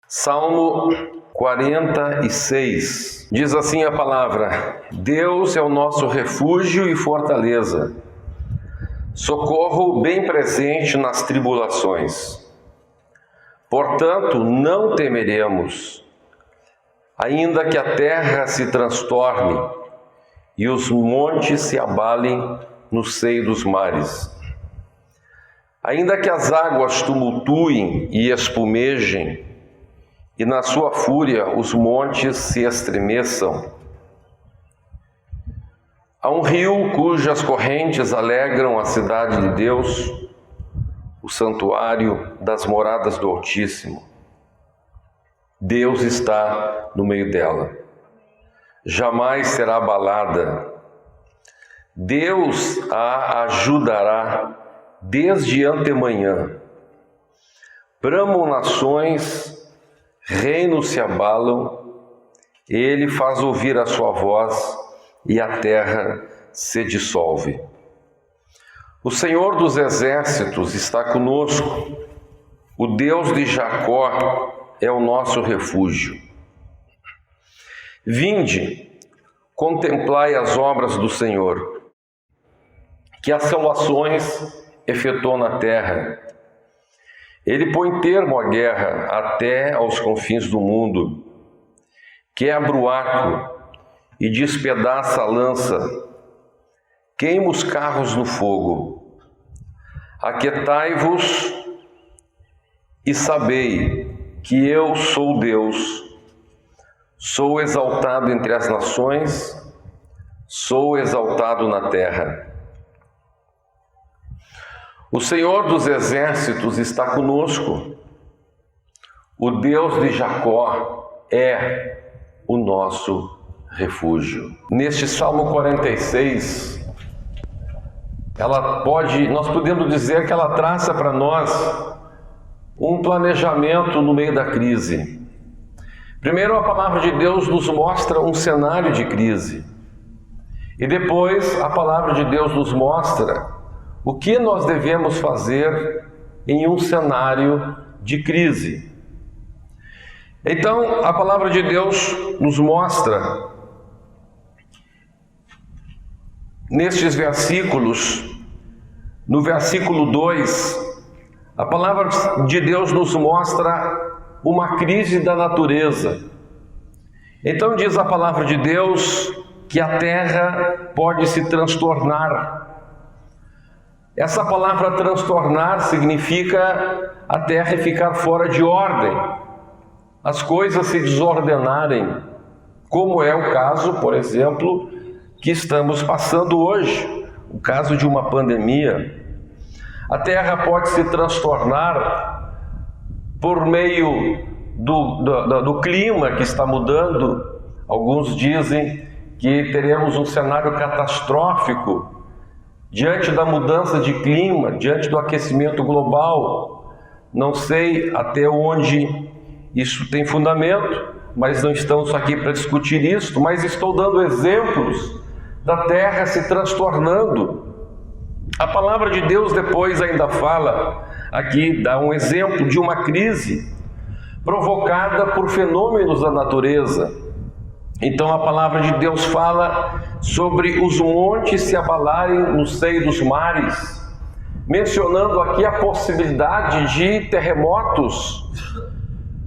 Salmo 46. Diz assim a palavra: Deus é o nosso refúgio e fortaleza, socorro bem presente nas tribulações. Portanto, não temeremos, ainda que a terra se transtorne e os montes se abalem no seio dos mares. Ainda que as águas tumultuem e espumejem, e na sua fúria os montes se estremeçam. Há um rio cujas correntes alegram a cidade de Deus, o santuário das moradas do Altíssimo. Deus está no meio dela, jamais será abalada. Deus a ajudará desde antemanhã. Bramam nações, reinos se abalam, ele faz ouvir a sua voz e a terra se dissolve. O Senhor dos exércitos está conosco, o Deus de Jacó é o nosso refúgio. Vinde, contemplai as obras do Senhor, que assolações efetuou na terra. Ele põe termo à guerra até aos confins do mundo, quebra o arco e despedaça a lança, queima os carros no fogo. Aquietai-vos e sabei que eu sou Deus, sou exaltado entre as nações, sou exaltado na terra. O Senhor dos exércitos está conosco, o Deus de Jacó é o nosso refúgio. Neste Salmo 46, nós podemos dizer que ela traça para nós um planejamento no meio da crise. Primeiro, a palavra de Deus nos mostra um cenário de crise, e depois a palavra de Deus nos mostra o que nós devemos fazer em um cenário de crise. Então, a palavra de Deus nos mostra, nestes versículos, no versículo 2, a palavra de Deus nos mostra uma crise da natureza. Então, diz a palavra de Deus que a terra pode se transtornar. Essa palavra transtornar significa a terra ficar fora de ordem, as coisas se desordenarem, como é o caso, por exemplo, que estamos passando hoje, o caso de uma pandemia. A terra pode se transtornar por meio do clima que está mudando. Alguns dizem que teremos um cenário catastrófico diante da mudança de clima, diante do aquecimento global. Não sei até onde isso tem fundamento, mas não estamos aqui para discutir isso, mas estou dando exemplos da terra se transtornando. A palavra de Deus depois ainda fala, aqui dá um exemplo de uma crise provocada por fenômenos da natureza. Então a palavra de Deus fala sobre os montes se abalarem no seio dos mares, mencionando aqui a possibilidade de terremotos.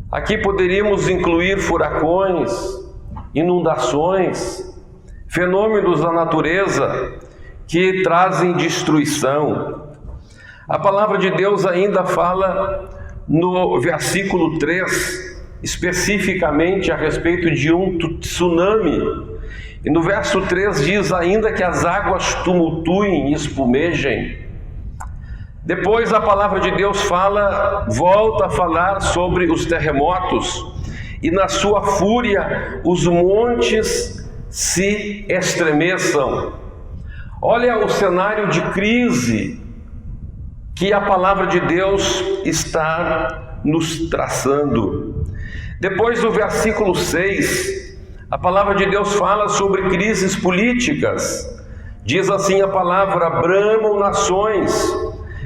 Aqui poderíamos incluir furacões, inundações, fenômenos da natureza que trazem destruição. A palavra de Deus ainda fala no versículo 3, especificamente a respeito de um tsunami. E no verso 3 diz: ainda que as águas tumultuem e espumejem. Depois a palavra de Deus volta a falar sobre os terremotos, e na sua fúria os montes se estremeçam. Olha o cenário de crise que a palavra de Deus está nos traçando. Depois do versículo 6, a palavra de Deus fala sobre crises políticas. Diz assim a palavra: bramam nações,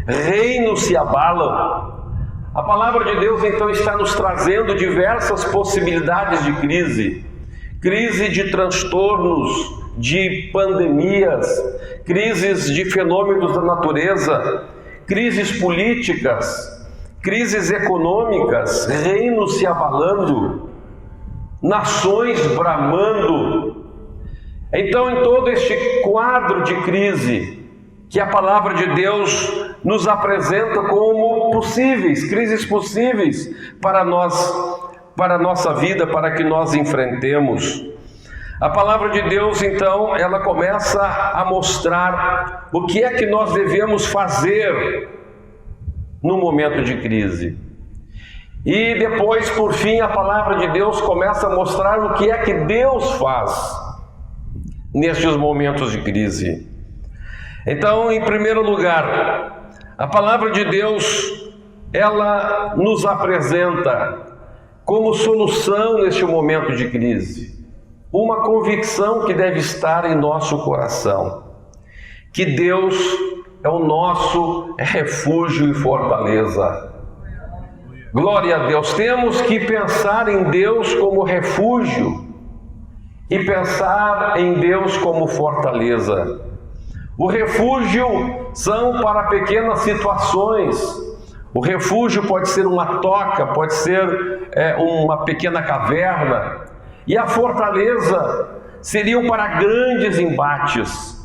reinos se abalam. A palavra de Deus então está nos trazendo diversas possibilidades de crise. Crise de transtornos, de pandemias, crises de fenômenos da natureza, crises políticas, crises econômicas, reinos se abalando, nações bramando. Então, em todo este quadro de crise, que a palavra de Deus nos apresenta como possíveis, crises possíveis para nós, para a nossa vida, para que nós enfrentemos. A palavra de Deus, então, ela começa a mostrar o que é que nós devemos fazer no momento de crise. E depois, por fim, a palavra de Deus começa a mostrar o que é que Deus faz nestes momentos de crise. Então, em primeiro lugar, a palavra de Deus, ela nos apresenta como solução neste momento de crise uma convicção que deve estar em nosso coração, que Deus é o nosso refúgio e fortaleza. Glória a Deus. Temos que pensar em Deus como refúgio e pensar em Deus como fortaleza. O refúgio são para pequenas situações. O refúgio pode ser uma toca, pode ser uma pequena caverna. E a fortaleza seriam para grandes embates.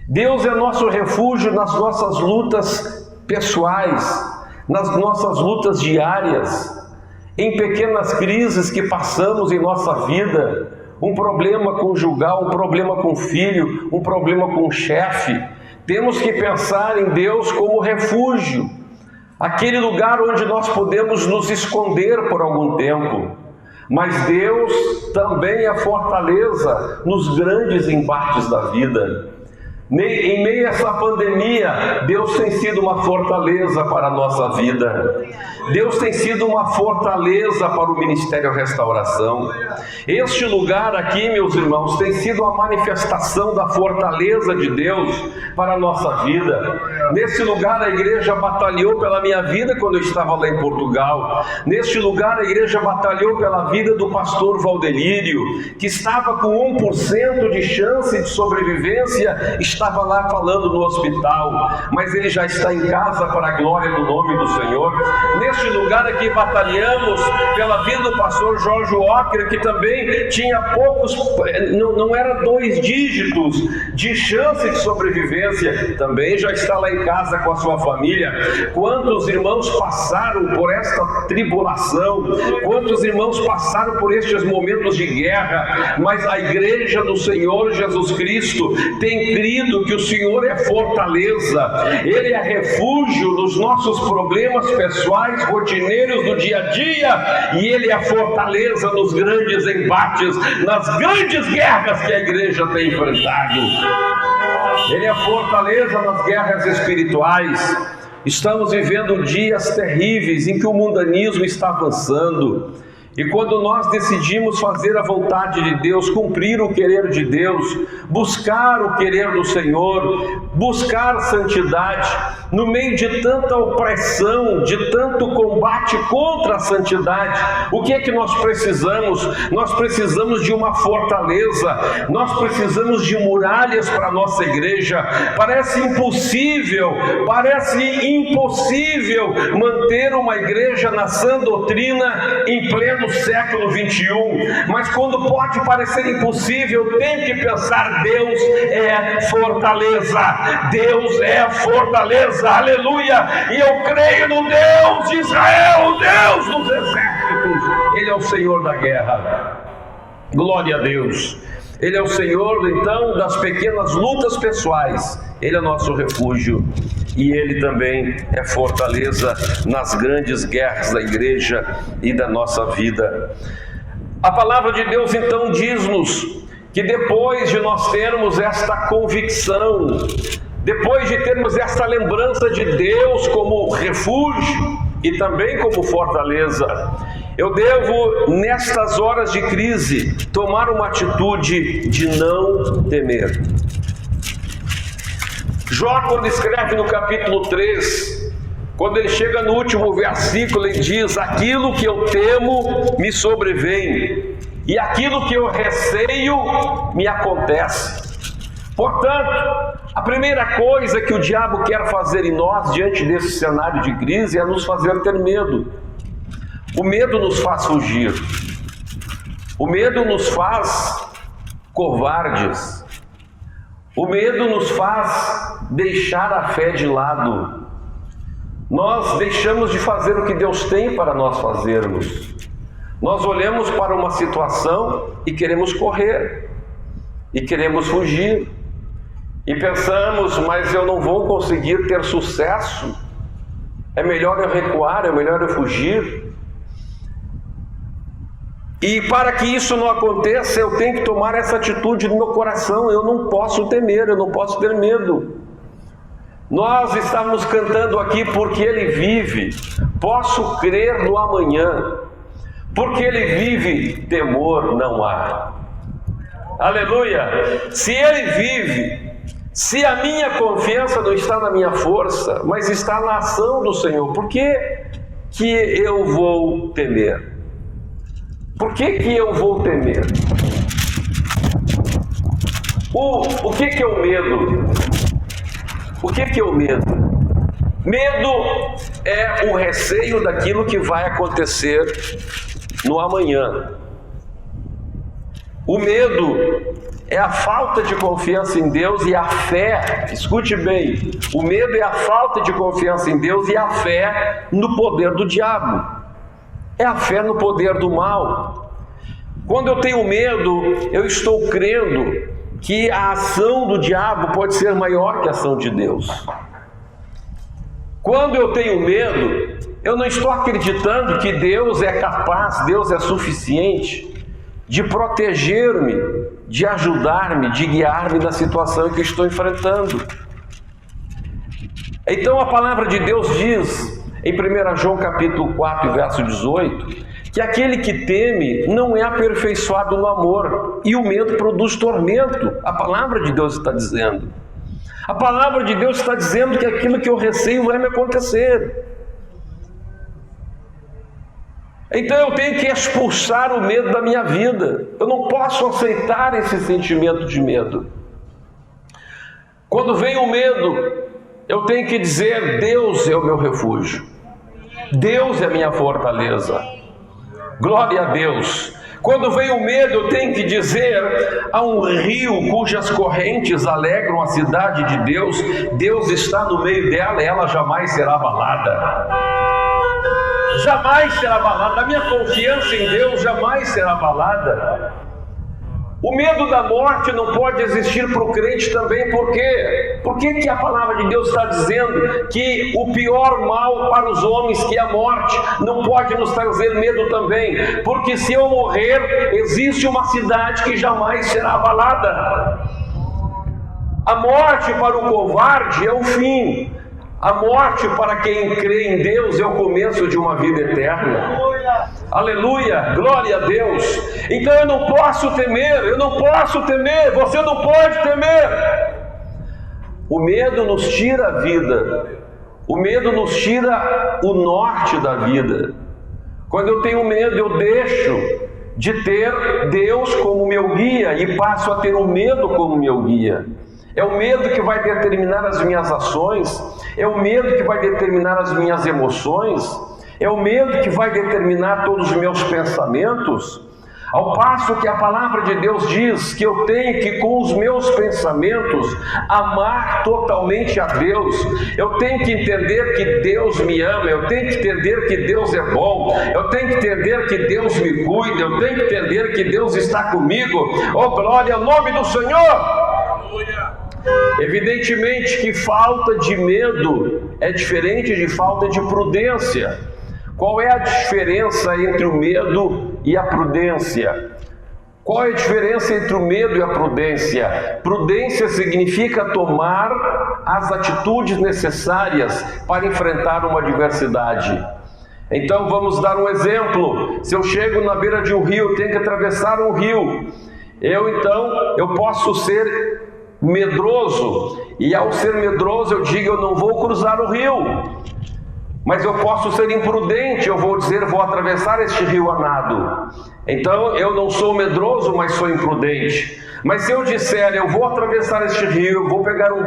Deus é nosso refúgio nas nossas lutas pessoais, nas nossas lutas diárias, em pequenas crises que passamos em nossa vida, um problema conjugal, um problema com o filho, um problema com o chefe. Temos que pensar em Deus como refúgio, aquele lugar onde nós podemos nos esconder por algum tempo. Mas Deus também é fortaleza nos grandes embates da vida. Em meio a essa pandemia, Deus tem sido uma fortaleza para a nossa vida. Deus tem sido uma fortaleza para o Ministério Restauração. Este lugar aqui, meus irmãos, tem sido a manifestação da fortaleza de Deus para a nossa vida. Nesse lugar a igreja batalhou pela minha vida quando eu estava lá em Portugal. Neste lugar a igreja batalhou pela vida do pastor Valdelírio, que estava com 1% de chance de sobrevivência, estava lá falando no hospital, mas ele já está em casa para a glória do nome do Senhor. Neste lugar aqui batalhamos pela vida do pastor Jorge Walker, que também tinha poucos, não era 2 dígitos de chance de sobrevivência, também já está lá em casa com a sua família. Quantos irmãos passaram por esta tribulação, quantos irmãos passaram por estes momentos de guerra, mas a igreja do Senhor Jesus Cristo tem crido que o Senhor é fortaleza, Ele é refúgio nos nossos problemas pessoais, rotineiros do dia a dia, e Ele é fortaleza nos grandes embates, nas grandes guerras que a igreja tem enfrentado. Ele é fortaleza nas guerras espirituais. Estamos vivendo dias terríveis em que o mundanismo está avançando. E quando nós decidimos fazer a vontade de Deus, cumprir o querer de Deus, buscar o querer do Senhor, buscar santidade, no meio de tanta opressão, de tanto combate contra a santidade, o que é que nós precisamos? Nós precisamos de uma fortaleza, nós precisamos de muralhas para a nossa igreja. Parece impossível manter uma igreja na sã doutrina em pleno século 21, mas quando pode parecer impossível, tem que pensar: Deus é fortaleza, Deus é fortaleza, aleluia, e eu creio no Deus de Israel, o Deus dos exércitos. Ele é o Senhor da guerra, glória a Deus. Ele é o Senhor, então, das pequenas lutas pessoais. Ele é nosso refúgio e Ele também é fortaleza nas grandes guerras da igreja e da nossa vida. A palavra de Deus, então, diz-nos que depois de nós termos esta convicção, depois de termos esta lembrança de Deus como refúgio e também como fortaleza, eu devo, nestas horas de crise, tomar uma atitude de não temer. Jó, quando escreve no capítulo 3, Quando ele chega no último versículo, ele diz: aquilo que eu temo me sobrevém, e aquilo que eu receio me acontece. Portanto, a primeira coisa que o diabo quer fazer em nós diante desse cenário de crise é nos fazer ter medo. O medo nos faz fugir. O medo nos faz covardes. O medo nos faz deixar a fé de lado. Nós deixamos de fazer o que Deus tem para nós fazermos. Nós olhamos para uma situação e queremos correr, e queremos fugir, e pensamos: mas eu não vou conseguir ter sucesso, é melhor eu recuar, é melhor eu fugir. E para que isso não aconteça, eu tenho que tomar essa atitude no meu coração: eu não posso temer, eu não posso ter medo. Nós estamos cantando aqui: porque Ele vive, posso crer no amanhã. Porque Ele vive, temor não há. Aleluia! Se Ele vive, se a minha confiança não está na minha força, mas está na ação do Senhor, por que eu vou temer? Por que eu vou temer? O que é o medo? O que é o medo? Medo é o receio daquilo que vai acontecer no amanhã. O medo é a falta de confiança em Deus e a fé. Escute bem, o medo é a falta de confiança em Deus e a fé no poder do diabo. É a fé no poder do mal. Quando eu tenho medo, eu estou crendo que a ação do diabo pode ser maior que a ação de Deus. Quando eu tenho medo, eu não estou acreditando que Deus é capaz, Deus é suficiente de proteger-me, de ajudar-me, de guiar-me na situação que eu estou enfrentando. Então a palavra de Deus diz, em 1 João capítulo 4, verso 18, que aquele que teme não é aperfeiçoado no amor, e o medo produz tormento. A palavra de Deus está dizendo. A palavra de Deus está dizendo que aquilo que eu receio vai me acontecer. Então eu tenho que expulsar o medo da minha vida. Eu não posso aceitar esse sentimento de medo. Quando vem o medo, eu tenho que dizer: Deus é o meu refúgio. Deus é a minha fortaleza. Glória a Deus. Quando vem o medo, eu tenho que dizer: há um rio cujas correntes alegram a cidade de Deus. Deus está no meio dela e ela jamais será abalada. Jamais será abalada. A minha confiança em Deus jamais será abalada. O medo da morte não pode existir para o crente também. Por quê? Por que a palavra de Deus está dizendo que o pior mal para os homens, que é a morte, não pode nos trazer medo também? Porque se eu morrer, existe uma cidade que jamais será abalada. A morte para o covarde é o fim. A morte para quem crê em Deus é o começo de uma vida eterna. Aleluia, glória a Deus. Então eu não posso temer, você não pode temer. O medo nos tira a vida, o medo nos tira o norte da vida. Quando eu tenho medo, eu deixo de ter Deus como meu guia e passo a ter o medo como meu guia. É o medo que vai determinar as minhas ações, é o medo que vai determinar as minhas emoções, é o medo que vai determinar todos os meus pensamentos. Ao passo que a palavra de Deus diz que eu tenho que, com os meus pensamentos, amar totalmente a Deus. Eu tenho que entender que Deus me ama, eu tenho que entender que Deus é bom, eu tenho que entender que Deus me cuida, eu tenho que entender que Deus está comigo. Oh, glória ao nome do Senhor! Evidentemente que falta de medo é diferente de falta de prudência. Qual é a diferença entre o medo e a prudência? Qual é a diferença entre o medo e a prudência? Prudência significa tomar as atitudes necessárias para enfrentar uma adversidade. Então vamos dar um exemplo. Se eu chego na beira de um rio, tenho que atravessar um rio. Eu posso ser medroso, e ao ser medroso eu digo: eu não vou cruzar o rio. Mas eu posso ser imprudente, eu vou dizer, vou atravessar este rio a nado. Então eu não sou medroso, mas sou imprudente. Mas se eu disser, eu vou atravessar este rio, eu vou pegar um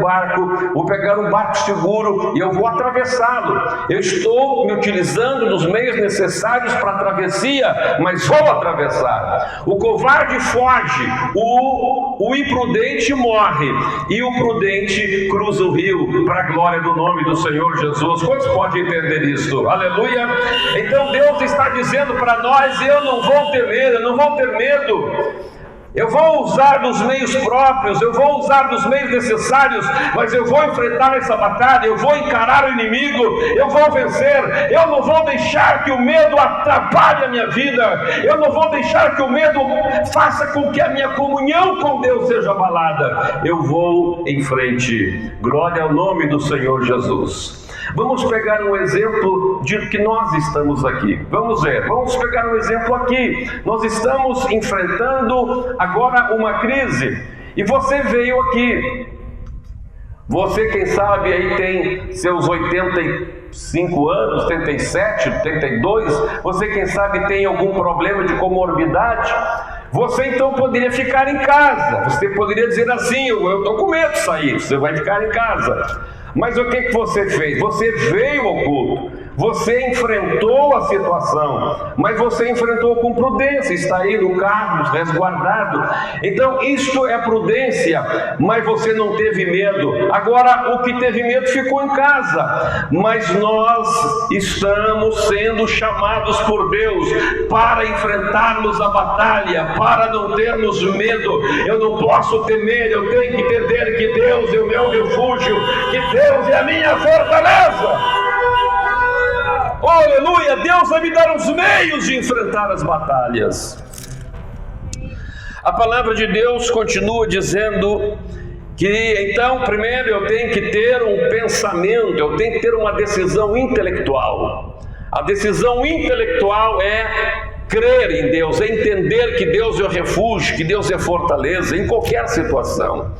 barco seguro e eu vou atravessá-lo. Eu estou me utilizando dos meios necessários para a travessia, mas vou atravessar. O covarde foge, o imprudente morre e o prudente cruza o rio para a glória do nome do Senhor Jesus. Quantos podem entender isso? Aleluia! Então Deus está dizendo para nós, eu não vou temer, eu não vou ter medo. Eu vou usar dos meios próprios, eu vou usar dos meios necessários, mas eu vou enfrentar essa batalha, eu vou encarar o inimigo, eu vou vencer. Eu não vou deixar que o medo atrapalhe a minha vida, eu não vou deixar que o medo faça com que a minha comunhão com Deus seja abalada. Eu vou em frente. Glória ao nome do Senhor Jesus. Vamos pegar um exemplo de que nós estamos aqui. Vamos ver, vamos pegar um exemplo aqui. Nós estamos enfrentando agora uma crise. E você veio aqui. Você, quem sabe, aí tem seus 85 anos, 87, 82. Você, quem sabe, tem algum problema de comorbidade. Você então poderia ficar em casa. Você poderia dizer assim, eu estou com medo de sair. Você vai ficar em casa. Mas o que você fez? Você veio ao culto, você enfrentou a situação, mas você enfrentou com prudência, está aí no carro, resguardado. Então isto é prudência, mas você não teve medo. Agora o que teve medo ficou em casa. Mas nós estamos sendo chamados por Deus para enfrentarmos a batalha, para não termos medo. Eu não posso temer, eu tenho que entender que Deus é o meu refúgio, que Deus é a minha fortaleza. Oh, aleluia! Deus vai me dar os meios de enfrentar as batalhas. A palavra de Deus continua dizendo que então primeiro eu tenho que ter um pensamento, eu tenho que ter uma decisão intelectual. A decisão intelectual é crer em Deus, é entender que Deus é o refúgio, que Deus é fortaleza em qualquer situação.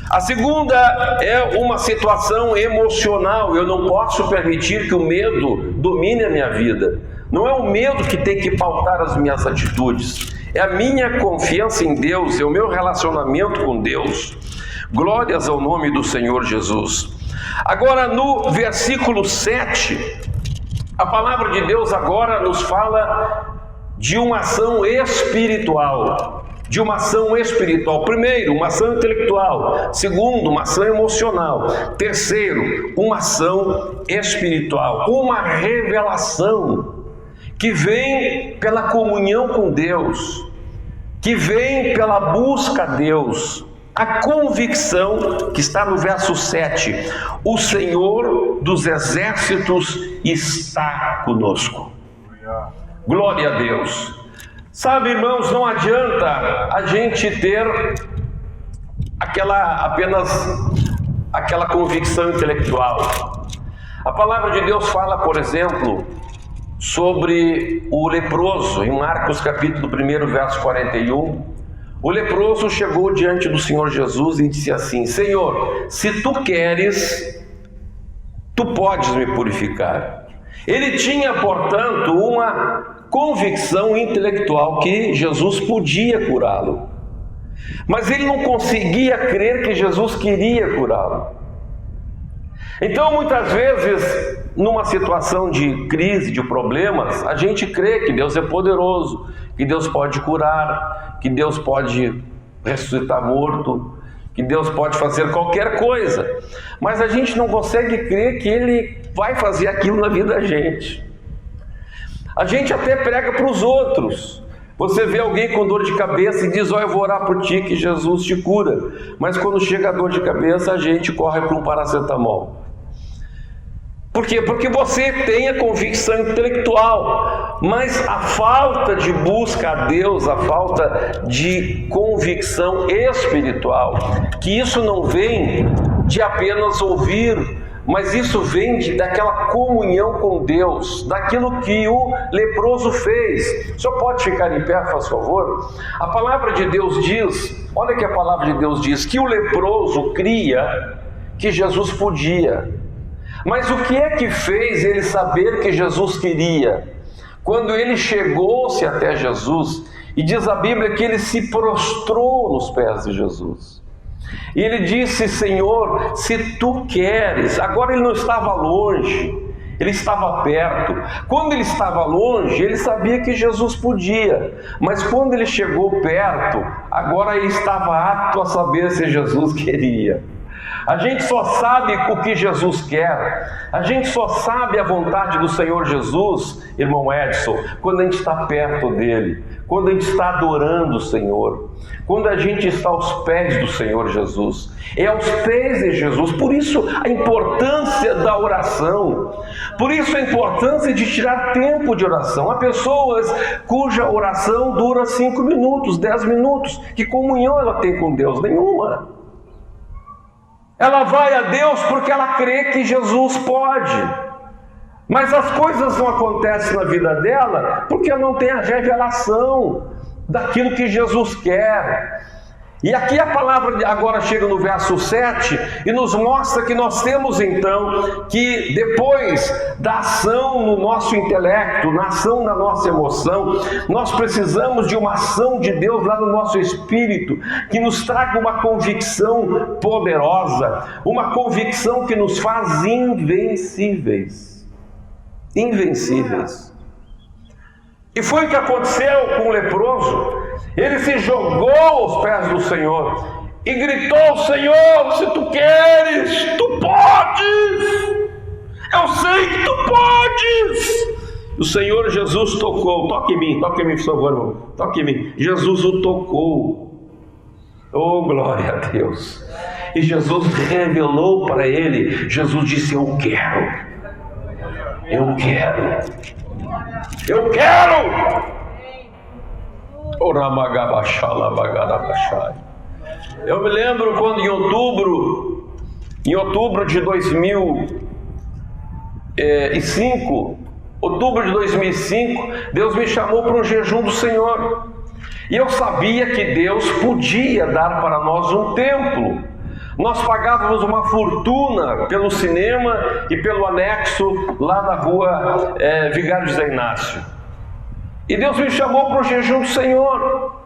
A segunda é uma situação emocional. Eu não posso permitir que o medo domine a minha vida. Não é o medo que tem que pautar as minhas atitudes, é a minha confiança em Deus, é o meu relacionamento com Deus. Glórias ao nome do Senhor Jesus. Agora no versículo 7, a palavra de Deus agora nos fala de uma ação espiritual. De uma ação espiritual. Primeiro, uma ação intelectual. Segundo, uma ação emocional. Terceiro, uma ação espiritual. Uma revelação que vem pela comunhão com Deus, que vem pela busca a Deus. A convicção que está no verso 7. O Senhor dos exércitos está conosco. Glória a Deus. Sabe, irmãos, não adianta a gente ter apenas aquela convicção intelectual. A palavra de Deus fala, por exemplo, sobre o leproso, em Marcos capítulo 1, verso 41. O leproso chegou diante do Senhor Jesus e disse assim: Senhor, se tu queres, tu podes me purificar. Ele tinha, portanto, uma convicção intelectual que Jesus podia curá-lo, mas ele não conseguia crer que Jesus queria curá-lo. Então muitas vezes, numa situação de crise, de problemas, a gente crê que Deus é poderoso, que Deus pode curar, que Deus pode ressuscitar morto, que Deus pode fazer qualquer coisa, mas a gente não consegue crer que Ele vai fazer aquilo na vida da gente. A gente até prega para os outros. Você vê alguém com dor de cabeça e diz: eu vou orar por ti que Jesus te cura. Mas quando chega a dor de cabeça, a gente corre para um paracetamol. Por quê? Porque você tem a convicção intelectual, mas a falta de busca a Deus, a falta de convicção espiritual, que isso não vem de apenas ouvir, mas isso vem daquela comunhão com Deus, daquilo que o leproso fez. Só pode ficar em pé, faz favor? A palavra de Deus diz, olha que a palavra de Deus diz, que o leproso cria que Jesus podia. Mas o que é que fez ele saber que Jesus queria? Quando ele chegou-se até Jesus, e diz a Bíblia que ele se prostrou nos pés de Jesus. E ele disse: Senhor, se tu queres. Agora ele não estava longe, ele estava perto. Quando ele estava longe, ele sabia que Jesus podia. Mas quando ele chegou perto, agora ele estava apto a saber se Jesus queria. A gente só sabe o que Jesus quer, a gente só sabe a vontade do Senhor Jesus, irmão Edson, quando a gente está perto dele, quando a gente está adorando o Senhor, quando a gente está aos pés do Senhor Jesus. É aos pés de Jesus. Por isso a importância da oração, por isso a importância de tirar tempo de oração. Há pessoas cuja oração dura 5 minutos, 10 minutos. Que comunhão ela tem com Deus? Nenhuma. Ela vai a Deus porque ela crê que Jesus pode. Mas as coisas não acontecem na vida dela porque ela não tem a revelação daquilo que Jesus quer. E aqui a palavra agora chega no verso 7 e nos mostra que nós temos então que depois da ação no nosso intelecto, na ação na nossa emoção, nós precisamos de uma ação de Deus lá no nosso espírito, que nos traga uma convicção poderosa, uma convicção que nos faz invencíveis. Invencíveis. E foi o que aconteceu com o leproso. Ele se jogou aos pés do Senhor e gritou: Senhor, se tu queres, tu podes. Eu sei que tu podes. O Senhor Jesus tocou. Toque em mim, por favor, irmão. Toque em mim. Jesus o tocou. Oh, glória a Deus. E Jesus revelou para ele. Jesus disse: eu quero. Eu quero. Eu quero. Eu me lembro quando em outubro de 2005, Deus me chamou para um jejum do Senhor. E eu sabia que Deus podia dar para nós um templo. Nós pagávamos uma fortuna pelo cinema e pelo anexo lá na rua Vigário José Inácio. E Deus me chamou para o jejum do Senhor.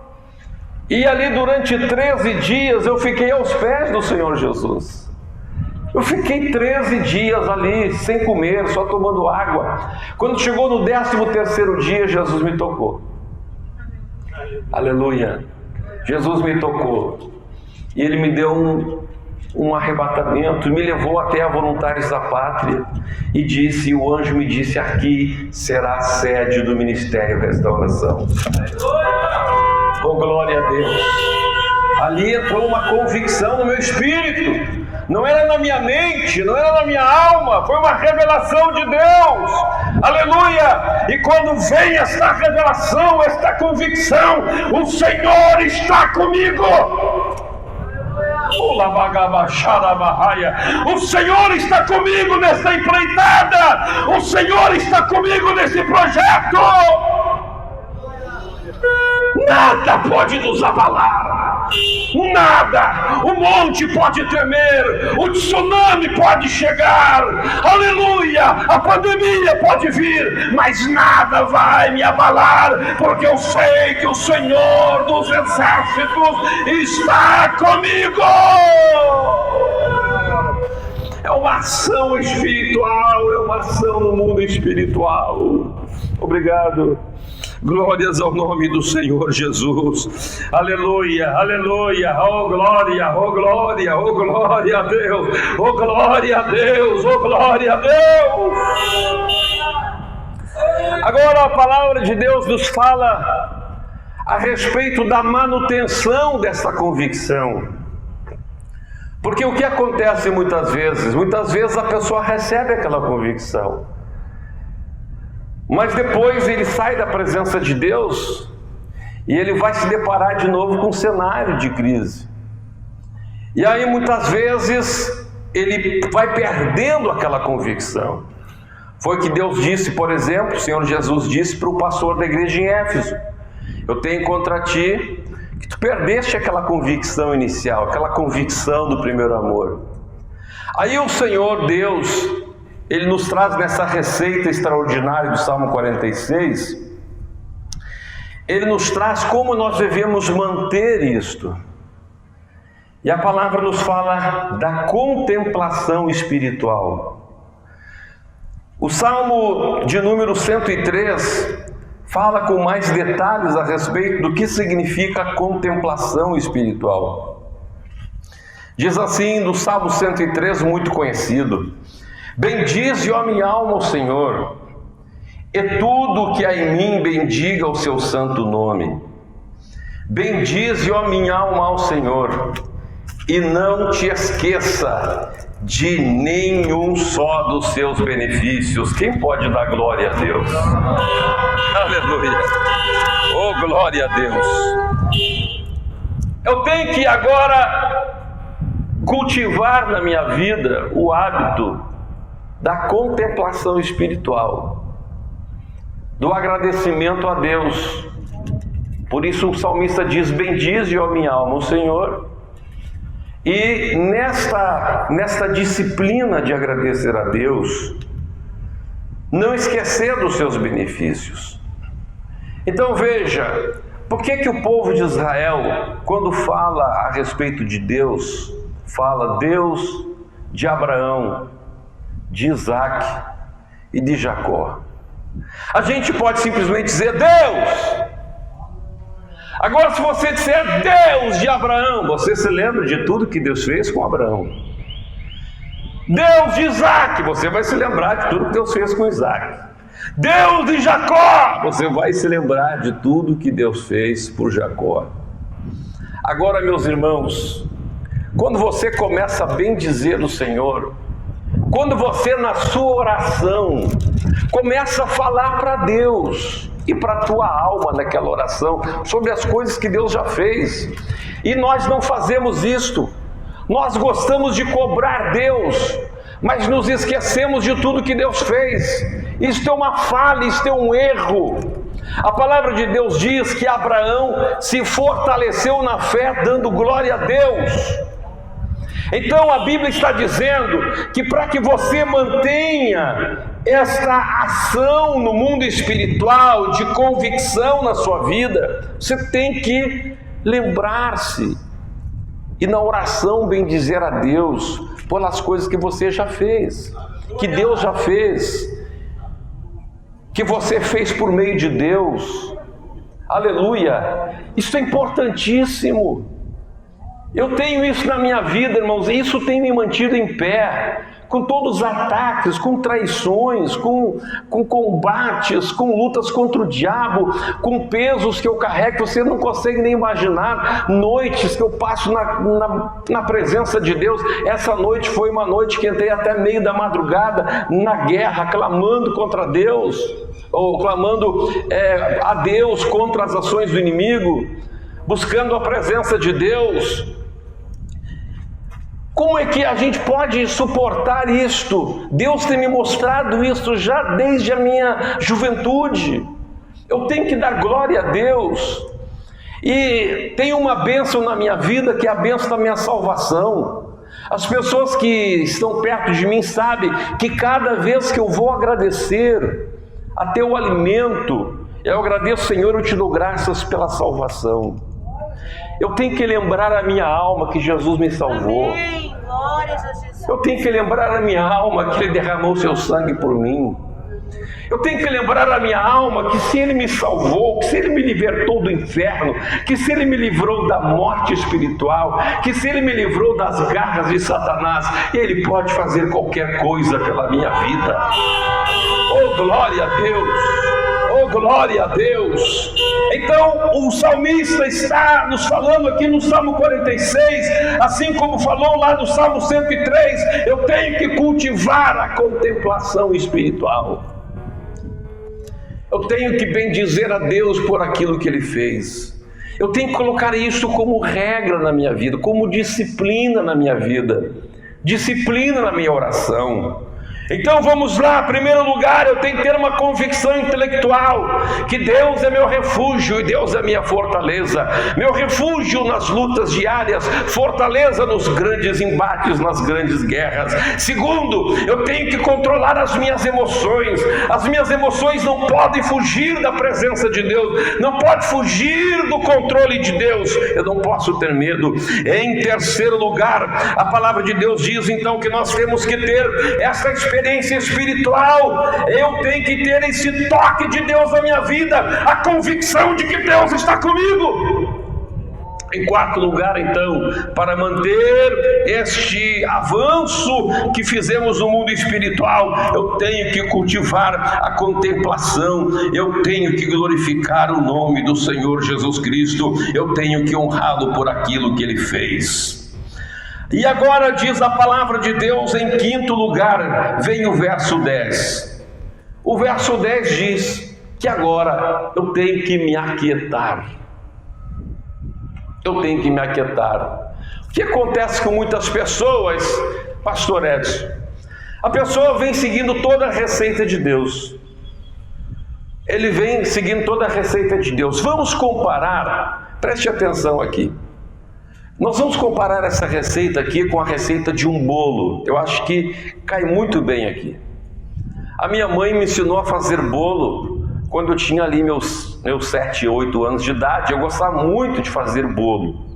E ali durante 13 dias eu fiquei aos pés do Senhor Jesus. Eu fiquei 13 dias ali, sem comer, só tomando água. Quando chegou no 13º dia, Jesus me tocou. Aleluia. Jesus me tocou. E Ele me deu um arrebatamento, me levou até a Voluntários da Pátria e disse, o anjo me disse: aqui será a sede do Ministério Restauração. Oh, glória a Deus. Ali entrou uma convicção no meu espírito. Não era na minha mente, não era na minha alma, foi uma revelação de Deus. Aleluia! E quando vem esta revelação, esta convicção, o Senhor está comigo. O Senhor está comigo nesta empreitada. O Senhor está comigo nesse projeto. Nada pode nos abalar. Nada. O monte pode tremer. O tsunami pode chegar. Aleluia. A pandemia pode vir. Mas nada vai me abalar. Porque eu sei que o Senhor dos Exércitos está comigo. É uma ação espiritual. É uma ação no mundo espiritual. Obrigado. Glórias ao nome do Senhor Jesus. Aleluia, aleluia. Oh glória, oh glória, oh glória a Deus. Oh glória a Deus, oh glória a Deus. Agora a palavra de Deus nos fala a respeito da manutenção dessa convicção. Porque o que acontece muitas vezes a pessoa recebe aquela convicção, mas depois ele sai da presença de Deus e ele vai se deparar de novo com um cenário de crise. E aí muitas vezes ele vai perdendo aquela convicção. Foi o que Deus disse, por exemplo, o Senhor Jesus disse para o pastor da igreja em Éfeso: eu tenho contra ti que tu perdeste aquela convicção inicial, aquela convicção do primeiro amor. Aí o Senhor Deus, ele nos traz nessa receita extraordinária do Salmo 46, ele nos traz como nós devemos manter isto. E a palavra nos fala da contemplação espiritual. O Salmo de número 103 fala com mais detalhes a respeito do que significa a contemplação espiritual. Diz assim no Salmo 103, muito conhecido: bendize, ó minha alma, o Senhor, e tudo que há em mim bendiga o seu santo nome. Bendize, ó minha alma, ao Senhor, e não te esqueça de nenhum só dos seus benefícios. Quem pode dar glória a Deus? Aleluia! Oh, glória a Deus! Eu tenho que agora cultivar na minha vida o hábito da contemplação espiritual, do agradecimento a Deus. Por isso o salmista diz: bendize, ó minha alma, o Senhor. E nesta disciplina de agradecer a Deus, não esquecer dos seus benefícios. Então veja, por que o povo de Israel, quando fala a respeito de Deus, fala Deus de Abraão, de Isaac e de Jacó? A gente pode simplesmente dizer Deus. Agora, se você disser Deus de Abraão, você se lembra de tudo que Deus fez com Abraão. Deus de Isaac, você vai se lembrar de tudo que Deus fez com Isaac. Deus de Jacó, você vai se lembrar de tudo que Deus fez por Jacó. Agora, meus irmãos, quando você começa a bendizer o Senhor, quando você na sua oração começa a falar para Deus e para a tua alma naquela oração sobre as coisas que Deus já fez, e nós não fazemos isto, nós gostamos de cobrar Deus, mas nos esquecemos de tudo que Deus fez. Isto é uma falha, isto é um erro. A palavra de Deus diz que Abraão se fortaleceu na fé dando glória a Deus. Então a Bíblia está dizendo que para que você mantenha esta ação no mundo espiritual, de convicção na sua vida, você tem que lembrar-se e na oração bendizer a Deus pelas coisas que você já fez, que Deus já fez, que você fez por meio de Deus. Aleluia! Isso é importantíssimo. Eu tenho isso na minha vida, irmãos, e isso tem me mantido em pé, com todos os ataques, com traições, com combates, com lutas contra o diabo, com pesos que eu carrego que você não consegue nem imaginar, noites que eu passo na presença de Deus. Essa noite foi uma noite que entrei até meio da madrugada na guerra, clamando contra Deus, ou clamando a Deus contra as ações do inimigo, buscando a presença de Deus. Como é que a gente pode suportar isto? Deus tem me mostrado isso já desde a minha juventude. Eu tenho que dar glória a Deus. E tem uma bênção na minha vida, que é a bênção da minha salvação. As pessoas que estão perto de mim sabem que cada vez que eu vou agradecer a teu alimento, eu agradeço, Senhor, eu te dou graças pela salvação. Eu tenho que lembrar a minha alma que Jesus me salvou. Amém. Glórias a Jesus. Eu tenho que lembrar a minha alma que Ele derramou seu sangue por mim. Eu tenho que lembrar a minha alma que se Ele me salvou, que se Ele me libertou do inferno, que se Ele me livrou da morte espiritual, que se Ele me livrou das garras de Satanás, Ele pode fazer qualquer coisa pela minha vida. Oh, glória a Deus! Oh, glória a Deus! Então o salmista está nos falando aqui no Salmo 46, assim como falou lá no Salmo 103, eu tenho que cultivar a contemplação espiritual. Eu tenho que bendizer a Deus por aquilo que Ele fez. Eu tenho que colocar isso como regra na minha vida, como disciplina na minha vida, disciplina na minha oração. Então vamos lá, em primeiro lugar eu tenho que ter uma convicção intelectual, que Deus é meu refúgio e Deus é minha fortaleza, meu refúgio nas lutas diárias, fortaleza nos grandes embates, nas grandes guerras. Segundo, eu tenho que controlar as minhas emoções não podem fugir da presença de Deus, não pode fugir do controle de Deus, eu não posso ter medo. Em terceiro lugar, a palavra de Deus diz então que nós temos que ter essa experiência espiritual, eu tenho que ter esse toque de Deus na minha vida, a convicção de que Deus está comigo. Em quarto lugar, então, para manter este avanço que fizemos no mundo espiritual, eu tenho que cultivar a contemplação, eu tenho que glorificar o nome do Senhor Jesus Cristo, eu tenho que honrá-lo por aquilo que Ele fez. E agora diz a palavra de Deus, em quinto lugar, vem o verso 10. O verso 10 diz que agora eu tenho que me aquietar. Eu tenho que me aquietar. O que acontece com muitas pessoas, pastor Edson? A pessoa vem seguindo toda a receita de Deus. Ele vem seguindo toda a receita de Deus. Vamos comparar, preste atenção aqui. Nós vamos comparar essa receita aqui com a receita de um bolo. Eu acho que cai muito bem aqui. A minha mãe me ensinou a fazer bolo quando eu tinha ali meus 7, 8 anos de idade. Eu gostava muito de fazer bolo.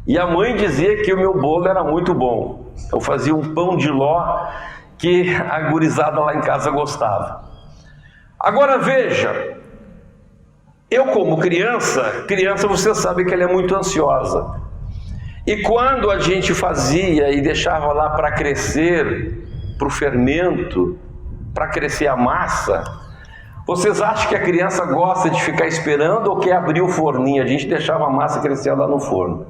E a mãe dizia que o meu bolo era muito bom. Eu fazia um pão de ló que a gurizada lá em casa gostava. Agora veja, eu como criança você sabe que ela é muito ansiosa. E quando a gente fazia e deixava lá para crescer, para o fermento, para crescer a massa, vocês acham que a criança gosta de ficar esperando ou quer abrir o forninho? A gente deixava a massa crescer lá no forno,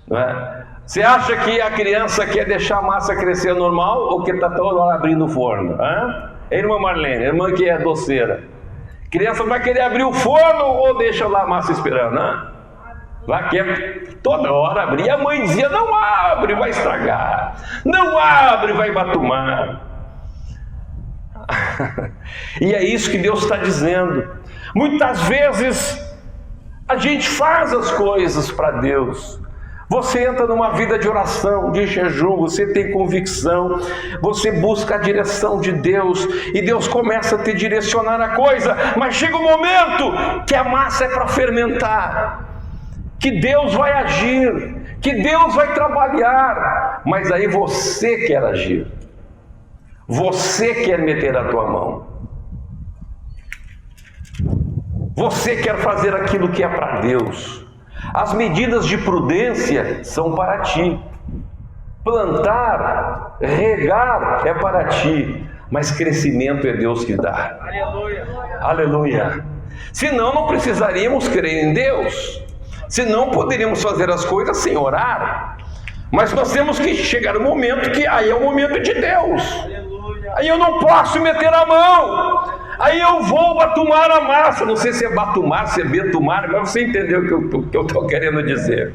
não é? Você acha que a criança quer deixar a massa crescer normal ou que está toda hora abrindo o forno? Irmã Marlene, irmã que é doceira, criança vai querer abrir o forno ou deixa lá a massa esperando? Lá quer toda hora abrir. A mãe dizia, não abre, vai estragar. Não abre, vai batumar. E é isso que Deus está dizendo. Muitas vezes a gente faz as coisas para Deus. Você entra numa vida de oração, de jejum, você tem convicção, você busca a direção de Deus e Deus começa a te direcionar a coisa, mas chega um momento que a massa é para fermentar, que Deus vai agir, que Deus vai trabalhar, mas aí você quer agir, você quer meter a tua mão, você quer fazer aquilo que é para Deus. As medidas de prudência são para ti, plantar, regar é para ti, mas crescimento é Deus que dá. Aleluia. Aleluia. Senão não precisaríamos crer em Deus. Senão poderíamos fazer as coisas sem orar. Mas nós temos que chegar no momento que aí é o momento de Deus. Aí eu não posso meter a mão. Aí eu vou batumar a massa. Não sei se é batumar, se é betumar, mas você entendeu o que eu estou querendo dizer.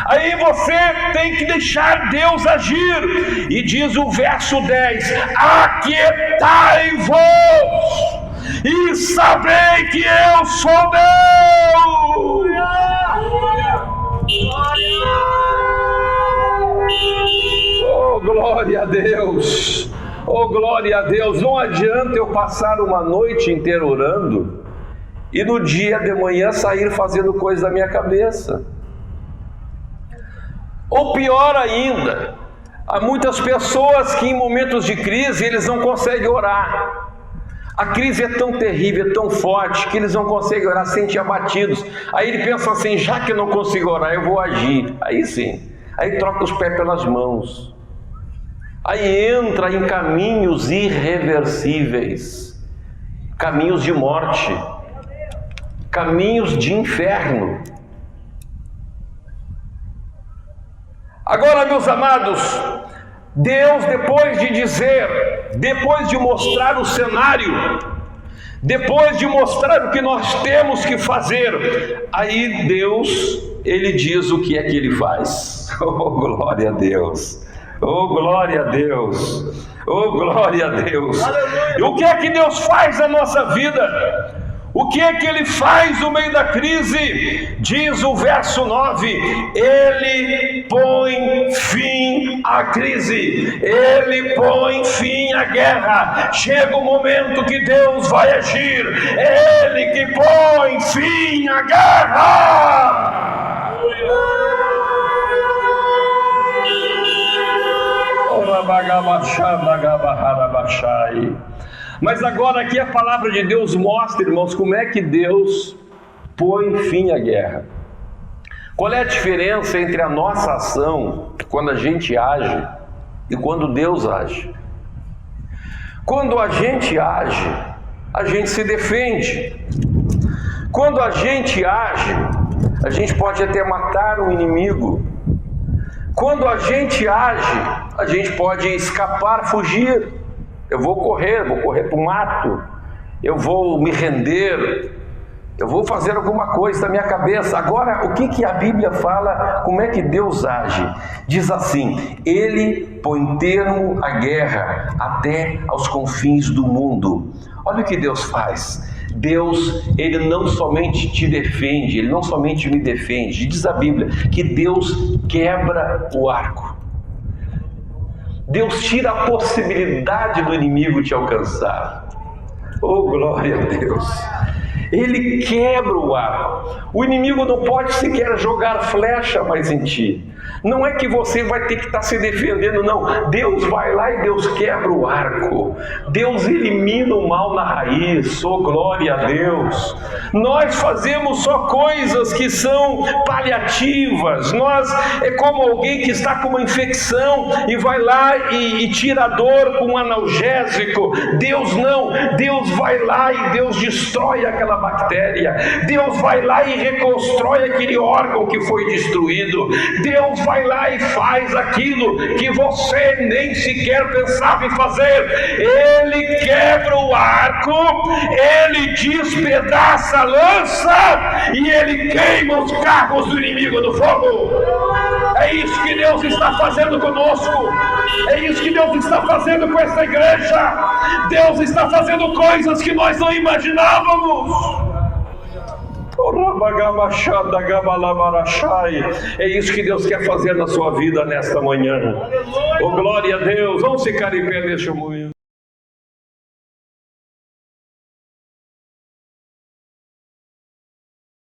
Aí você tem que deixar Deus agir. E diz o verso 10: aquietai-vos e sabei que eu sou Deus. Oh, glória a Deus! Oh, glória a Deus! Não adianta eu passar uma noite inteira orando e no dia de manhã sair fazendo coisa da minha cabeça. Ou pior ainda, há muitas pessoas que em momentos de crise eles não conseguem orar. A crise é tão terrível, é tão forte, que eles não conseguem orar, sentem abatidos. Aí ele pensa assim, já que eu não consigo orar, eu vou agir. Aí sim, aí troca os pés pelas mãos. Aí entra em caminhos irreversíveis, caminhos de morte, caminhos de inferno. Agora, meus amados, Deus, depois de dizer, depois de mostrar o cenário, depois de mostrar o que nós temos que fazer, aí Deus, Ele diz o que é que Ele faz. Oh, glória a Deus! Oh, glória a Deus! Oh, glória a Deus! E o que é que Deus faz na nossa vida? O que é que Ele faz no meio da crise? Diz o verso 9: Ele põe fim à crise, Ele põe fim à guerra. Chega o momento que Deus vai agir, é Ele que põe fim à guerra. Mas agora aqui a palavra de Deus mostra, irmãos, como é que Deus põe fim à guerra. Qual é a diferença entre a nossa ação, quando a gente age, e quando Deus age? Quando a gente age, a gente se defende. Quando a gente age, a gente pode até matar um inimigo. Quando a gente age, a gente pode escapar, fugir. Eu vou correr para o mato, eu vou me render, eu vou fazer alguma coisa da minha cabeça. Agora, o que a Bíblia fala, como é que Deus age? Diz assim: Ele põe termo à guerra até aos confins do mundo. Olha o que Deus faz. Deus, Ele não somente te defende, Ele não somente me defende. Diz a Bíblia que Deus quebra o arco. Deus tira a possibilidade do inimigo te alcançar. Oh, glória a Deus! Ele quebra o arco. O inimigo não pode sequer jogar flecha mais em ti. Não é que você vai ter que estar se defendendo, não. Deus vai lá e Deus quebra o arco. Deus elimina o mal na raiz. Oh, glória a Deus! Nós fazemos só coisas que são paliativas. Nós é como alguém que está com uma infecção e vai lá e tira a dor com um analgésico. Deus não. Deus vai lá e Deus destrói aquela bactéria. Deus vai lá e reconstrói aquele órgão que foi destruído. Deus vai lá e faz aquilo que você nem sequer pensava em fazer. Ele quebra o arco, Ele despedaça a lança e Ele queima os carros do inimigo no fogo. É isso que Deus está fazendo conosco. É isso que Deus está fazendo com essa igreja. Deus está fazendo coisas que nós não imaginávamos. É isso que Deus quer fazer na sua vida nesta manhã. Oh, glória a Deus. Vamos ficar em pé neste momento.